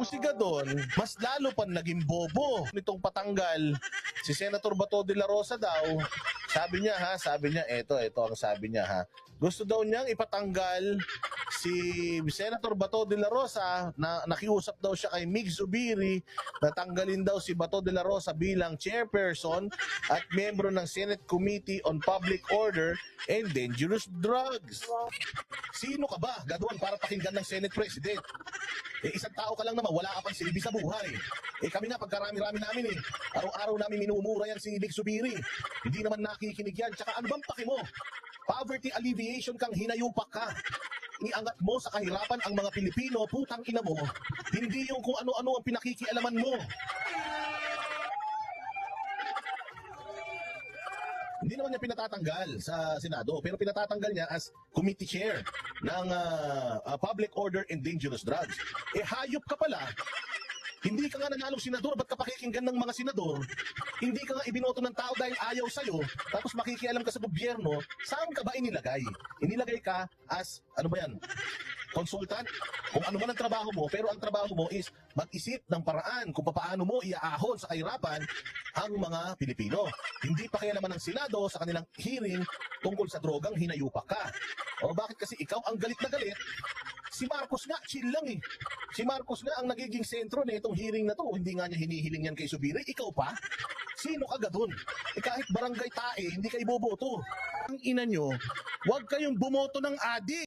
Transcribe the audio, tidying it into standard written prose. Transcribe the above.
Itong si Gadon, mas lalo pa naging bobo nitong patanggal. Si Senator Bato de la Rosa daw, sabi niya, ito ang sabi niya ha. Gusto daw niyang ipatanggal si Senator Bato de la Rosa, na nakiusap daw siya kay Mig Zubiri na tanggalin daw si Bato de la Rosa bilang chairperson at miyembro ng Senate Committee on Public Order and Dangerous Drugs. Sino ka ba, Gadon, para pakinggan ng Senate President? Isang tao ka lang naman, wala ka pang silbi sa buhay. Kami nga, pagkarami-rami namin araw-araw namin minumura yan si Mig Zubiri. Hindi naman nakikinig yan. Tsaka ano bang paki mo? Poverty alleviation kang hinayupak ka. Iangat mo sa kahirapan ang mga Pilipino, putang ina mo. Hindi yung kung ano-ano ang pinakikialaman mo. Hindi naman niya pinatatanggal sa Senado, pero pinatatanggal niya as committee chair ng Public Order and Dangerous Drugs. Hayop ka pala. Hindi ka nga nanalong senador, ba't ka pakikinggan ng mga senador? Hindi ka nga ibinoto ng tao dahil ayaw sa'yo, tapos makikialam ka sa gobyerno, saan ka ba inilagay? Inilagay ka as, ano ba yan? Consultant? Kung ano man ang trabaho mo, pero ang trabaho mo is mag-isip ng paraan kung paano mo iaahon sa kahirapan ang mga Pilipino. Hindi pa kaya naman ng Senado sa kanilang hearing tungkol sa drogang hinayupak ka. O bakit kasi ikaw ang galit na galit? Si Marcos nga, chill lang eh. Si Marcos nga ang nagiging sentro na itong hearing na to. Hindi nga niya hinihiling yan kay Zubiri. Ikaw pa? Sino ka, Gadon? Kahit barangay tae, hindi kayo boboto. Ang ina nyo, huwag kayong bumoto ng adik.